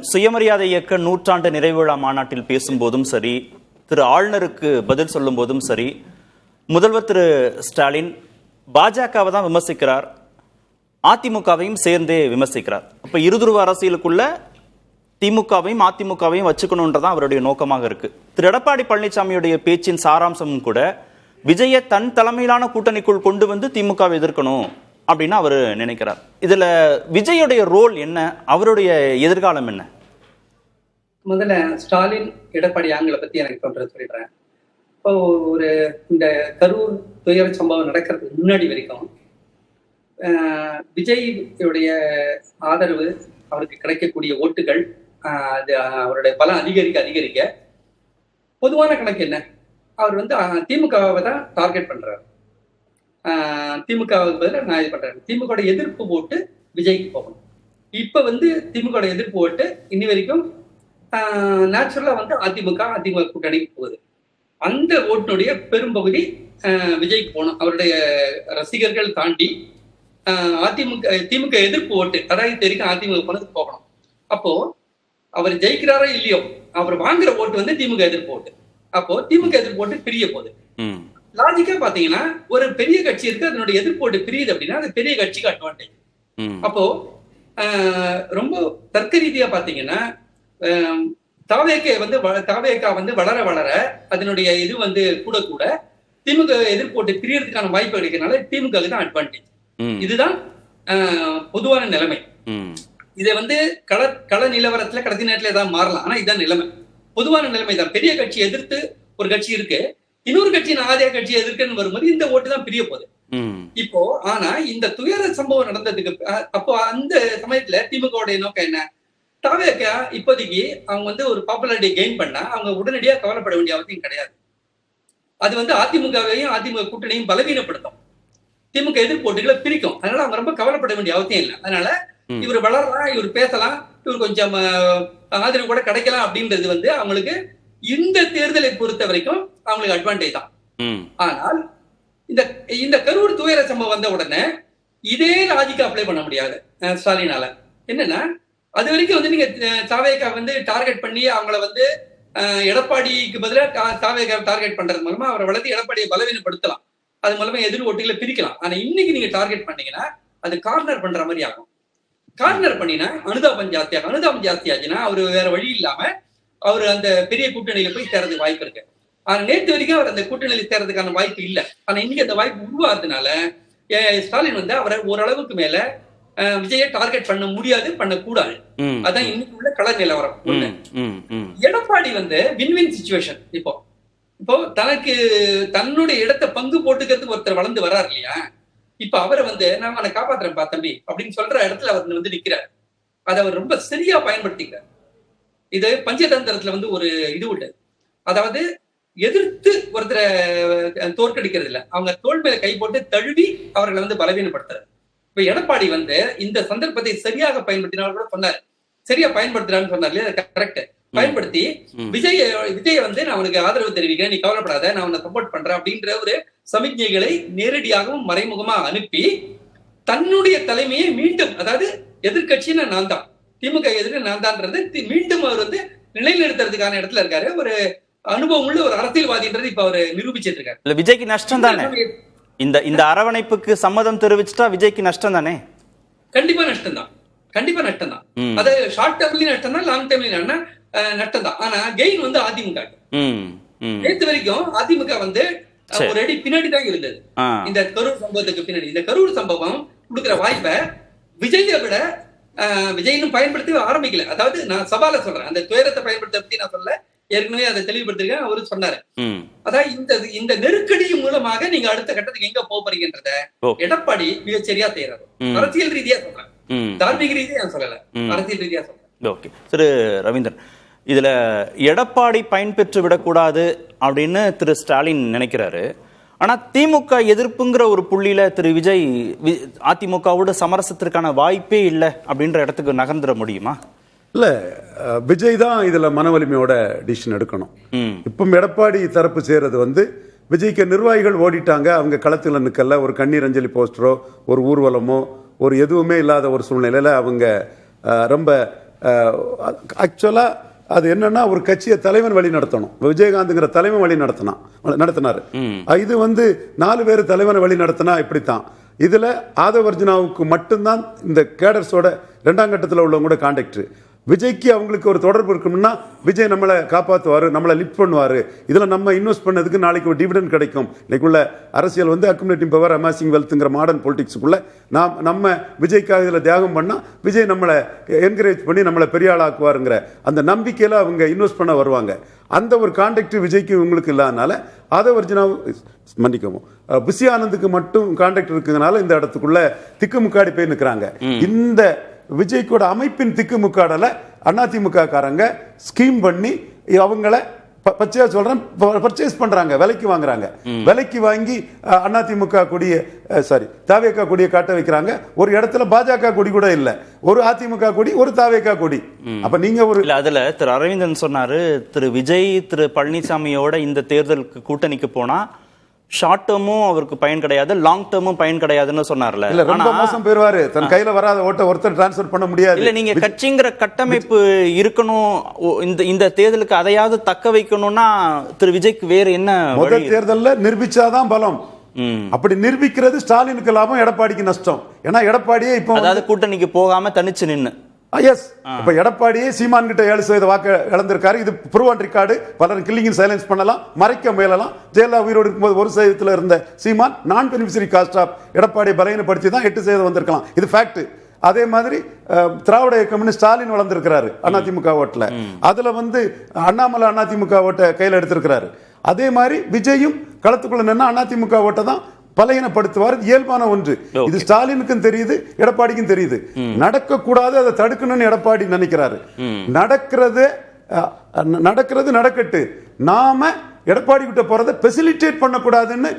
சுயமரியாதை இயக்க நூற்றாண்டு நிறைவு விழா மாநாட்டில் பேசும்போதும் சரி, திரு ஆளுநருக்கு பதில் சொல்லும் போதும் சரி, முதல்வர் திரு ஸ்டாலின் பாஜகவை தான் விமர்சிக்கிறார், அதிமுகவையும் சேர்ந்தே விமர்சிக்கிறார். அப்ப இருதுருவ அரசியலுக்குள்ள திமுகவையும் அதிமுகவையும் வச்சுக்கணுன்றதான் அவருடைய நோக்கமாக இருக்கு. திரு எடப்பாடி பழனிசாமியுடைய பேச்சின் சாராம்சமும் கூட விஜயை தன் தலைமையிலான கூட்டணிக்குள் கொண்டு வந்து திமுகவை எதிர்க்கணும் அப்படின்னு அவர் நினைக்கிறார். இதுல விஜயுடைய ரோல் என்ன, அவருடைய எதிர்காலம் என்ன? முதல்ல ஸ்டாலின் எடப்பாடி ஆங்கில பத்தி எனக்கு தோன்றது சொல்லிடுறேன். இப்போ இந்த கரூர் துயர சம்பவம் நடக்கிறதுக்கு முன்னாடி வரைக்கும் விஜயுடைய ஆதரவு, அவருக்கு கிடைக்கக்கூடிய ஓட்டுகள், அது அவருடைய பலம் அதிகரிக்க பொதுவான கணக்கு என்ன, அவர் திமுகவை தான் டார்கெட் பண்றாரு. திமுகவுக்கு பதிலாக நான் இது பண்றேன். திமுக எதிர்ப்பு ஓட்டு விஜய்க்கு போகணும். இப்ப திமுக எதிர்ப்பு ஓட்டு இன்னி வரைக்கும் நேச்சுரலா அதிமுக கூட்டணிக்கு போகுது. அந்த ஓட்டினுடைய பெரும்பகுதி விஜய்க்கு போகணும். அவருடைய ரசிகர்கள் தாண்டி திமுக எதிர்ப்பு ஓட்டு, அதாவது தெரியும் அதிமுக பணத்துக்கு போகணும். அப்போ அவர் ஜெயிக்கிறாரோ இல்லையோ, அவர் வாங்குற ஓட்டு திமுக எதிர்ப்பு ஓட்டு. அப்போ திமுக எதிர்ப்பு ஓட்டு பிரிய போகுது. லாஜிக்கா பாத்தீங்கன்னா, ஒரு பெரிய கட்சி இருக்கு, அதனுடைய எதிர்ப்பு ஓட்டு பிரியுது அப்படின்னா அது பெரிய கட்சிக்கு அட்வான்டேஜ். அப்போ ரொம்ப தர்க்க ரீதியா பாத்தீங்கன்னா, தாவேகா வளர வளர அதனுடைய இது கூட திமுக எதிர்ப்பு ஓட்டு பிரியறதுக்கான வாய்ப்பு கிடைக்கிறதுனால திமுக தான் அட்வான்டேஜ். இதுதான் பொதுவான நிலைமை. இதை கள நிலவரத்துல கடைசி நேரத்துல ஏதாவது மாறலாம், ஆனா இதுதான் நிலைமை, பொதுவான நிலைமை தான். பெரிய கட்சி எதிர்த்து ஒரு கட்சி இருக்கு, இன்னொரு கட்சி ஆதிய கட்சி எதிர்க்குன்னு வரும்போது இந்த ஓட்டு தான் பிரிய போகுது. இப்போ ஆனா இந்த துயர சம்பவம் நடந்ததுக்கு அப்போ அந்த சமயத்துல திமுக நோக்கம் என்ன? தாவேகா இப்போதைக்கு அவங்க ஒரு பாப்புலாரிட்டி கெயின் பண்ணா அவங்க உடனடியா கவலைப்பட வேண்டிய அவசியம் கிடையாது. அது அதிமுகவையும் அதிமுக கூட்டணியும் பலவீனப்படுத்தும், திமுக எதிர்ப்பு ஓட்டுகளை பிரிக்கும். அதனால அவங்க ரொம்ப கவலைப்பட வேண்டிய அவசியம் இல்லை. அதனால இவர் வளரலாம், இவர் பேசலாம், இவர் கொஞ்சம் ஆதரவு கூட கிடைக்கலாம் அப்படின்றது அவங்களுக்கு இந்த தேர்தலை பொறுத்த வரைக்கும் அவங்களுக்கு அட்வான்டேஜ் தான். ஆனால் இந்த கரூர் துயர சம்பவம் வந்த உடனே இதே லாஜிக்கா அப்ளை பண்ண முடியாது ஸ்டாலினால. என்னன்னா, அது வரைக்கும் நீங்க தாவேகா டார்கெட் பண்ணி அவங்கள எடப்பாடிக்கு பதிலாக தாவேகா டார்கெட் பண்றது மூலமா அவரை வளர்த்து எடப்பாடியை பலவீனப்படுத்தலாம், அது மூலமா எதிர் ஓட்டுகளை பிரிக்கலாம். ஆனா இன்னைக்கு நீங்க டார்கெட் பண்ணீங்கன்னா அது கார்னர் பண்ற மாதிரி ஆகும். கார்னர் பண்ணினா அனுதாபம் ஜாஸ்தியாகும். அனுதாபம் ஜாஸ்தியாச்சுன்னா அவரு வேற வழி இல்லாம அவரு அந்த பெரிய கூட்டணியில போய் சேர்றதுக்கு வாய்ப்பு இருக்கு. ஆனா நேற்று வரைக்கும் அவர் அந்த கூட்டணியில சேர்றதுக்கான வாய்ப்பு இல்லை. ஆனா இன்னைக்கு அந்த வாய்ப்பு உருவாதுனால ஸ்டாலின் அவரை ஓரளவுக்கு மேல விஜயை டார்கெட் பண்ண முடியாது, பண்ணக்கூடாது. அதான் இன்னைக்கு உள்ள கள நிலவரம். Edappadi win-win situation. இப்போ தனக்கு தன்னுடைய இடத்தை பங்கு போட்டுக்கிறதுக்கு ஒருத்தர் வளர்ந்து வர்றாரு இல்லையா, இப்ப அவரை நான் அவனை காப்பாத்துறேன் தம்பி அப்படின்னு சொல்ற இடத்துல அவர் நிக்கிறார். அதை அவர் ரொம்ப சரியா பயன்படுத்திக்கிறார். இது பஞ்சதந்திரத்துல ஒரு இது உண்டு, அதாவது எதிர்த்து ஒருத்தரை தோற்கடிக்கிறது இல்ல, அவங்க தோல் மேல கை போட்டு தழுவி அவர்களை பலவீனப்படுத்துறாரு. இப்ப எடப்பாடி இந்த சந்தர்ப்பத்தை சரியாக பயன்படுத்தினாலும் கூட சொன்னார், சரியா பயன்படுத்துறான்னு சொன்னார் இல்லையா, கரெக்ட் பயன்படுத்தி விஜய நான் அவனுக்கு ஆதரவு தெரிவிக்கிறேன், நீ கவலைப்படாத, நான் உன்னை சப்போர்ட் பண்றேன் அப்படின்ற ஒரு சமிக்ஞைகளை நேரடியாகவும் மறைமுகமா அனுப்பி தன்னுடைய தலைமையை மீண்டும், அதாவது எதிர்கட்சின்னு நான் தான், திமுக எதிர்க்கு நான் தான்ன்றது மீண்டும் அவர் நிலைநிறுத்துறதுக்கான இடத்துல இருக்காரு. ஒரு அனுபவம் உள்ள ஒரு அரசியல்வாதின்றது இப்ப அவர் நிரூபிச்சிட்டு இருக்காரு. விஜய்க்கு நஷ்டம் தானே இந்த அரவணைப்புக்கு சம்மதம் தெரிவிச்சுட்டா? விஜய்க்கு நஷ்டம் தானே? கண்டிப்பா நஷ்டம் தான், கண்டிப்பா நஷ்டம் தான். அது ஷார்ட் டேர்ம்லயும் நஷ்டம் தான், லாங் டேர்ம்லயும் நஷ்டம் தான். ஆனா கெயின் அதிமுக. நேற்று வரைக்கும் அதிமுக ஒரு அடி பின்னாடி தான் இருந்தது இந்த கரூர் சம்பவத்துக்கு பின்னாடி. இந்த கரூர் சம்பவம் கொடுக்கிற வாய்ப்பை விஜயை விட விஜயனும் பயன்படுத்தி ஆரம்பிக்கல. அதாவது நான் சவால சொல்றேன், அந்த துயரத்தை பயன்படுத்த பத்தி நான் சொல்ல, ஏற்கனவே அதை தெளிவுபடுத்திருக்கேன். அவரு சொன்னாரு, அதாவது இந்த நெருக்கடி மூலமாக நீங்க அடுத்த கட்டத்துக்கு எங்க போறீங்கன்றத எடப்பாடி மிகச்சரியா செய்யறாரு. அரசியல் ரீதியா சொல்றேன், தார்மீக ரீதியா சொல்லல, அரசியல் ரீதியா சொல்றேன். ஓகே, திரு ரவீந்திரன், இதுல எடப்பாடி பயன்பெற்று விடக்கூடாது அப்படின்னு திரு ஸ்டாலின் நினைக்கிறாரு. ஆனா திமுக எதிர்ப்புங்கிற ஒரு புள்ளியில திரு விஜய் அதிமுகவோட சமரசத்திற்கான வாய்ப்பே இல்லை அப்படின்ற இடத்துக்கு நகர்ந்துட முடியுமா? இல்ல, விஜய் தான் இதுல மன வலிமையோட டிசிஷன் எடுக்கணும். இப்ப எடப்பாடி தரப்பு செய்யறது விஜய்க்கு நிர்வாகிகள் ஓடிட்டாங்க, அவங்க களத்துல நிக்கல, ஒரு கண்ணீர் அஞ்சலி போஸ்டரோ ஒரு ஊர்வலமோ ஒரு எதுவுமே இல்லாத ஒரு சூழ்நிலையில அவங்க ரொம்ப ஆக்சுவலா அது என்னன்னா ஒரு கட்சியை தலைவன் வழி நடத்தணும். விஜயகாந்த்ங்கிற தலைவன் வழி நடத்தினாரு. இது 4 பேர் தலைவனை வழி நடத்தினா இப்படித்தான். இதுல ஆதவர்ஜுனாவுக்கு மட்டும்தான் இந்த கேடர்ஸோட 2ஆம் கட்டத்தில் உள்ளவங்க கூட கான்டாக்ட். விஜய்க்கு அவங்களுக்கு ஒரு தொடர்பு இருக்கும்னா விஜய் நம்மளை காப்பாற்றுவார், நம்மளை லிஃப்ட் பண்ணுவார். இதில் நம்ம இன்வெஸ்ட் பண்ணதுக்கு நாளைக்கு ஒரு டிவிடெண்ட் கிடைக்கும். இன்னைக்குள்ள அரசியல் அக்குமுலேட்டிங் பவர், அமாசிங் வெல்த்ங்கிற மாடர்ன் பொலிட்டிக்ஸுக்குள்ள நம்ம விஜய்க்காக இதில் தியாகம் பண்ணால் விஜய் நம்மளை என்கரேஜ் பண்ணி நம்மளை பெரிய ஆளாக்குவாருங்கிற அந்த நம்பிக்கையில் அவங்க இன்வெஸ்ட் பண்ண வருவாங்க. அந்த ஒரு கான்டாக்ட் விஜய்க்கு இவங்களுக்கு இல்லாதனால ஆதவர்ஜுனா மன்னிக்கவும் புஷி ஆனந்துக்கு மட்டும் கான்டாக்ட் இருக்குங்கனால இந்த இடத்துக்குள்ள திக்குமுக்காடி போய் நிற்கிறாங்க. இந்த விஜய்க்கோட அமைப்பின் திக்குமுக்காடல அதிமுக காரங்க ஸ்கீம் பண்ணி அவங்கள பச்சையா சொல்றேன் பர்ச்சேஸ் பண்றாங்க, விலைக்கு வாங்குறாங்க. விலைக்கு வாங்கி அதிமுக கொடிய தாவேகா கொடியை காட்ட வைக்கிறாங்க. ஒரு இடத்துல பாஜக கொடி கூட இல்ல, ஒரு அதிமுக கொடி, ஒரு தாவேகா கொடி. அப்ப நீங்க ஒரு அதுல திரு அரவிந்தன் சொன்னாரு, திரு விஜய் திரு பழனிசாமியோட இந்த தேர்தலுக்கு கூட்டணிக்கு போனா ஷார்ட் டேர்மும் அவருக்கு பயன் கிடையாது, லாங் டேர்மும் பயன் கிடையாதுன்னு சொன்னார்ல. இல்ல ரொம்ப மோசம் போயிருவாரு, தன் கையில வராத ஓட்ட ஒருத்தர் டிரான்ஸ்ஃபர் பண்ண முடியாது. இல்ல நீங்க கட்சிங்கிற கட்டமைப்பு இருக்கணும், இந்த தேர்தலுக்கு அதையாவது தக்க வைக்கணும்னா திரு விஜய்க்கு வேற என்ன? முதல் தேர்தல்ல நிரூபிச்சாதான் பலம். அப்படி நிரூபிக்கிறது ஸ்டாலினுக்கு லாபம், எடப்பாடிக்கு நஷ்டம். ஏன்னா எடப்பாடியே இப்போ அதாவது கூட்டணிக்கு போகாம தனிச்சு நின்னு இப்ப எடப்பாடியே சீமான் கிட்ட 7% வாக்கு இழந்திருக்காரு. இது ப்ரூவன் ரெக்கார்டு. பலரும் கில்லிங் சைலன்ஸ் பண்ணலாம், மறைக்க முயலலாம். ஜெயலலிதா உயிரோடு இருக்கும்போது 1% இருந்த சீமான் நான் பெனிஃபிஷரி காஸ்ட் ஆஃப் எடப்பாடியை பலகீனப்படுத்தி தான் 8% வந்திருக்கலாம். இது ஃபேக்ட். அதே மாதிரி திராவிட இயக்கம்னு ஸ்டாலின் வளர்ந்திருக்கிறாரு அதிமுக ஓட்டுல. அதுல அண்ணாமலை அதிமுக ஓட்டை கையில் எடுத்திருக்கிறாரு. அதே மாதிரி விஜயும் களத்துக்குள்ள நின்னா அதிமுக ஓட்டை தான் பலகீனப்படுத்துவார், இயல்பான ஒன்று. இது ஸ்டாலினுக்கும் தெரியுது, எடப்பாடிக்கும் தெரியுது. நடக்க கூடாது, அதை தடுக்கணும்னு எடப்பாடி நினைக்கிறாரு. நடக்கிறது நடக்கட்டு, நாம எடப்பாடி கிட்ட போறதை பெசிலிட்டேட் பண்ணக்கூடாதுன்னு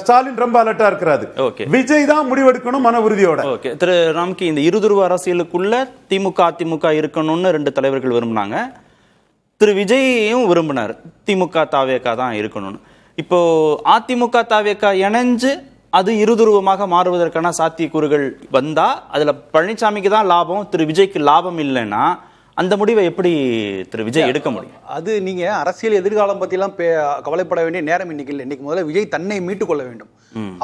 ஸ்டாலின் ரொம்ப அலர்ட்டா இருக்கிறாரு. விஜய் தான் முடிவெடுக்கணும் மன உறுதியோட. திரு ராம்கி, இந்த இருதுருவ அரசியலுக்குள்ள திமுக அதிமுக இருக்கணும்னு 2 தலைவர்கள் விரும்பினாங்க. திரு விஜயும் விரும்பினார் திமுக தாவேகா தான் இருக்கணும்னு. இப்போ அதிமுக தாவேகா இணைஞ்சு அது இருதுருவமாக மாறுவதற்கான சாத்தியக்கூறுகள் வந்தா அதுல பழனிசாமிக்கு தான் லாபம், திரு விஜய்க்கு லாபம் இல்லைன்னா அந்த முடிவை எப்படி திரு விஜய் எடுக்க முடியும்? அது நீங்க அரசியல் எதிர்காலம் பத்தி எல்லாம் கவலைப்பட வேண்டிய நேரம் இன்னைக்கு இல்லை. இன்னைக்கு முதல்ல விஜய் தன்னை மீட்டுக் கொள்ள வேண்டும்.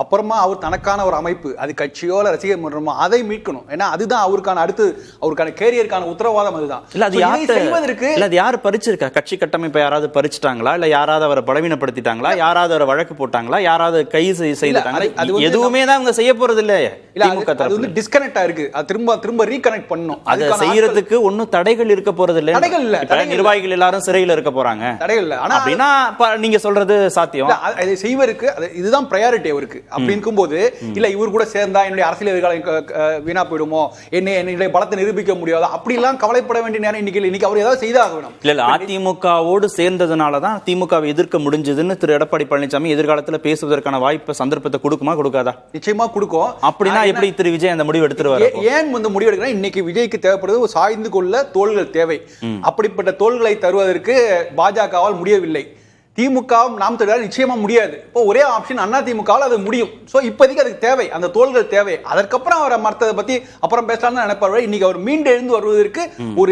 அப்புறமா அவர் தனக்கான ஒரு அமைப்பு, அது கட்சியோ ரசிகர் மன்றமோ, அதை மீட்கணும். ஏன்னா அதுதான் அவருக்கான கேரியருக்கான உத்தரவாதம். அதுதான் இல்ல அது செய்வதற்கு இல்ல அது யாரு பறிச்சிருக்கா? கட்சி கட்டமைப்பை யாராவது பறிச்சுட்டாங்களா? இல்ல யாராவது அவரை பலவீனப்படுத்திட்டாங்களா? யாராவது அவரை வழக்கு போட்டாங்களா? யாராவது கைது செய்தாங்களா? எதுவுமே தான் அவங்க செய்ய போறது இல்ல. அது டிஸ்கனெக்ட் ஆயிருக்கு. அது திரும்ப ரீகனெக்ட் பண்ணணும். அதை செய்யறதுக்கு ஒன்னும் தடைகள் இருக்க போறது இல்ல. தடைகள் இல்ல. நிர்வாகிகள் எல்லாரும் சிறையில் இருக்க போறாங்க. தடைகள் இல்ல. ஆனா அப்படின்னா நீங்க சொல்றது சாத்தியம். அதை செய்வதற்கு இதுதான் பிரையாரிட்டி அவருக்கு. அப்படி இருக்கும்போது இல்ல இவர் கூட சேர்ந்தா என்னுடைய அரசியல் எதிர்காலம் வீணா போயிடுமோ, என்னுடைய பலத்தை நிரூபிக்க முடியாது, அப்படி எல்லாம் கவலைப்பட வேண்டிய நேரம் இன்னைக்கு அவர் ஏதாவது செய்தாக வேணும். இல்ல அதிமுகவோடு சேர்ந்ததுனாலதான் திமுகவை எதிர்க்க முடிஞ்சதுன்னு திரு எடப்பாடி பழனிசாமி எதிர்காலத்துல பேசுவதற்கான வாய்ப்பு சந்தர்ப்பத்தை கொடுக்குமா கொடுக்காதா? நிச்சயமா கொடுக்கும். அப்படின்னா எப்படி திரு விஜய் அந்த முடிவு எடுத்துருவாரு? ஏன் முடிவு எடுக்கிறேன்? இன்னைக்கு விஜய்க்கு தேவைப்படுறது சாய்ந்து கொள்ள தோள்கள் தேவை. அப்படிப்பட்ட தோள்களை தருவதற்கு பாஜகவால் முடியவில்லை. திமுக நாம் தருவது நிச்சயமா முடியாது. இப்போ ஒரே ஆப்ஷன் அதிமுகவால் அது முடியும். சோ இப்போதைக்கு அதுக்கு தேவை, அந்த தோள்கள் தேவை. அதற்கப்புறம் அவரை மற்றதை பத்தி அப்புறம் பேசலாம்னு நினைப்பாரு. இன்னைக்கு அவர் மீண்டு எழுந்து வருவதற்கு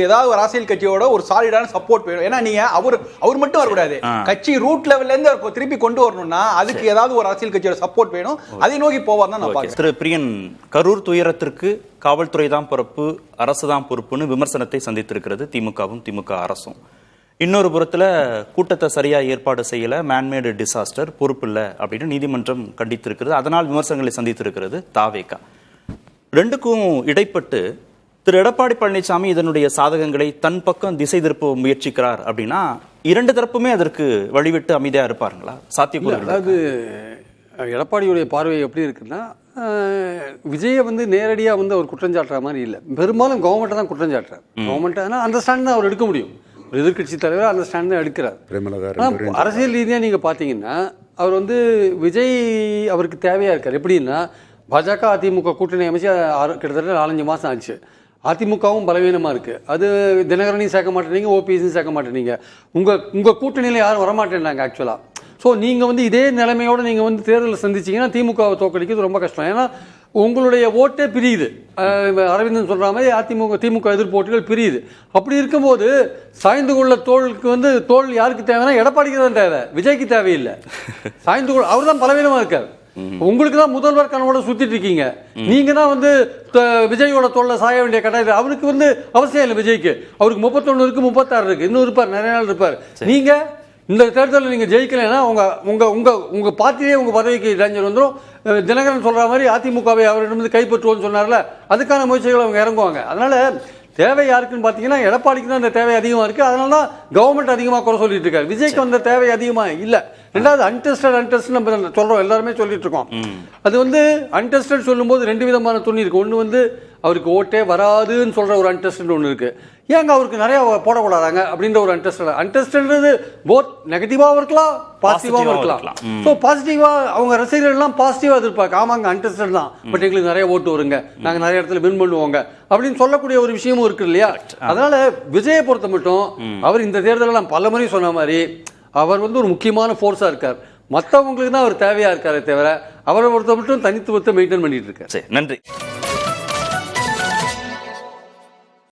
ஏதாவது ஒரு அரசியல் கட்சியோட ஒரு சாலிடான சப்போர்ட் வேணும். ஏன்னா நீங்க அவர் மட்டும் வரக்கூடாது, கட்சி ரூட் லெவல்ல இருந்து அவர் திருப்பி கொண்டு வரணும்னா அதுக்கு ஏதாவது ஒரு அரசியல் கட்சியோட சப்போர்ட் வேணும். அதை நோக்கி போவார் தான் நான் பாக்கிறேன். திரு பிரியன், கரூர் துயரத்திற்கு காவல்துறை தான் பொறுப்பு, அரசு தான் பொறுப்புன்னு விமர்சனத்தை சந்தித்திருக்கிறது திமுகவும் திமுக அரசும். இன்னொரு புறத்துல கூட்டத்தை சரியா ஏற்பாடு செய்யல, மேன்மேடு டிசாஸ்டர், பொறுப்பு இல்லை அப்படின்னு நீதிமன்றம் கண்டித்திருக்கிறது. அதனால் விமர்சனங்களை சந்தித்திருக்கிறது தாவேகா. ரெண்டுக்கும் இடைப்பட்டு திரு எடப்பாடி பழனிசாமி இதனுடைய சாதகங்களை தன் பக்கம் திசை திருப்ப முயற்சிக்கிறார் அப்படின்னா 2 தரப்புமே அதற்கு வழிவிட்டு அமைதியா இருப்பாருங்களா? சாத்தியக்கூறு? அதாவது எடப்பாடியுடைய பார்வை எப்படி இருக்குன்னா, விஜயை நேரடியாக அவர் குற்றஞ்சாட்டுற மாதிரி இல்லை. பெரும்பாலும் கவர்மெண்ட்டை தான் குற்றஞ்சாட்டுறார். கவர்மெண்ட் ஆனால் அந்த ஸ்டாண்ட் தான் அவர் எடுக்க முடியும். ஒரு எதிர்கட்சி தலைவர் அந்த ஸ்டாண்ட் தான் எடுக்கிறார். ஆனால் அரசியல் ரீதியாக நீங்கள் பார்த்தீங்கன்னா அவர் விஜய் அவருக்கு தேவையாக இருக்கார். எப்படின்னா பாஜக அதிமுக கூட்டணி அமைச்சு கிட்டத்தட்ட 4-5 மாதம் ஆச்சு. அதிமுகவும் பலவீனமாக இருக்குது. அது தினகரனையும் சேர்க்க மாட்டேனீங்க, ஓபிஎஸையும் சேர்க்க மாட்டேனீங்க. உங்கள் கூட்டணியில் யாரும் வரமாட்டேன்னாங்க ஆக்சுவலாக. ஸோ நீங்கள் இதே நிலைமையோடு நீங்கள் தேர்தலில் சந்திச்சிங்கன்னா திமுகவை தோக்கடிக்கிறது ரொம்ப கஷ்டம். ஏன்னா உங்களுடைய ஓட்டே பிரியுது. அரவிந்தன் சொல்ற மாதிரி திமுக எதிர்ப்போட்டுகள் பிரியுது. அப்படி இருக்கும்போது சாய்ந்து கொள்ள தோளுக்கு தோல் யாருக்கு தேவைன்னா எடப்பாடிக்கு தான் தேவை, விஜய்க்கு தேவையில்லை. சாய்ந்து கொள்ள அவர் தான் பலவீனமா இருக்காரு. உங்களுக்கு தான் முதல்வர் கனவோட சுத்திட்டு இருக்கீங்க. நீங்க தான் விஜயோட தோல்ல சாய வேண்டிய கட்டாயம். அவருக்கு அவசியம் இல்லை. விஜய்க்கு அவருக்கு 31 இருக்கு, 36 இருக்கு, இன்னும் இருப்பார், நிறைய நாள் இருப்பார். நீங்க இந்த தேர்தலில் நீங்க ஜெயிக்கலைன்னா உங்க பார்ட்டியே உங்க பதவிக்கு டேஞ்சர் வந்துடும். தினகரன் சொல்ற மாதிரி அதிமுகவை அவரிடம் கைப்பற்றுவோம்னு சொன்னார்ல, அதுக்கான முயற்சிகள் அவங்க இறங்குவாங்க. அதனால தேவை யாருக்குன்னு பார்த்தீங்கன்னா எடப்பாடிக்கு தான் இந்த தேவை அதிகமாக இருக்கு. அதனால தான் கவர்மெண்ட் அதிகமாக குறை சொல்லிட்டு இருக்காரு. விஜய்க்கு அந்த தேவை அதிகமாக இல்லை. ரெண்டாவது அன்டெஸ்டட் நம்ம சொல்றோம், எல்லாருமே சொல்லிட்டு இருக்கோம். அது அன்டெஸ்டட் சொல்லும்போது 2 விதமான துணி இருக்கு. ஒன்று அவருக்கு ஓட்டே வராதுன்னு சொல்ற ஒரு அன்டெஸ்டட் ஒன்று இருக்கு. ஏங்க அவருக்கு நிறைய போடக்கூடாதாங்க அப்படின்ற ஒரு அன்டெஸ்டன்றது போத் நெகட்டிவாகவும் இருக்கலாம், பாசிட்டிவாகவும் இருக்கலாம். ஸோ பாசிட்டிவா அவங்க ரசிகர்கள் எல்லாம் பாசிட்டிவா எதிர்ப்பாங்க. ஆமாங்க அன்டெஸ்டட் தான், பட் எங்களுக்கு நிறைய ஓட்டு வருங்க, நாங்கள் நிறைய இடத்துல வின் பண்ணுவோங்க அப்படின்னு சொல்லக்கூடிய ஒரு விஷயமும் இருக்கு இல்லையா? அதனால விஜயை பொறுத்த மட்டும் அவர் இந்த தேர்தலில் நான் பல முறை சொன்ன மாதிரி அவர் ஒரு முக்கியமான ஃபோர்ஸா இருக்கார். மற்றவங்களுக்கு தான் அவர் தேவையா இருக்காரே தவிர அவரை பொறுத்த மட்டும் தனித்துவத்தை மெயின்டைன் பண்ணிட்டு இருக்காரு. நன்றி.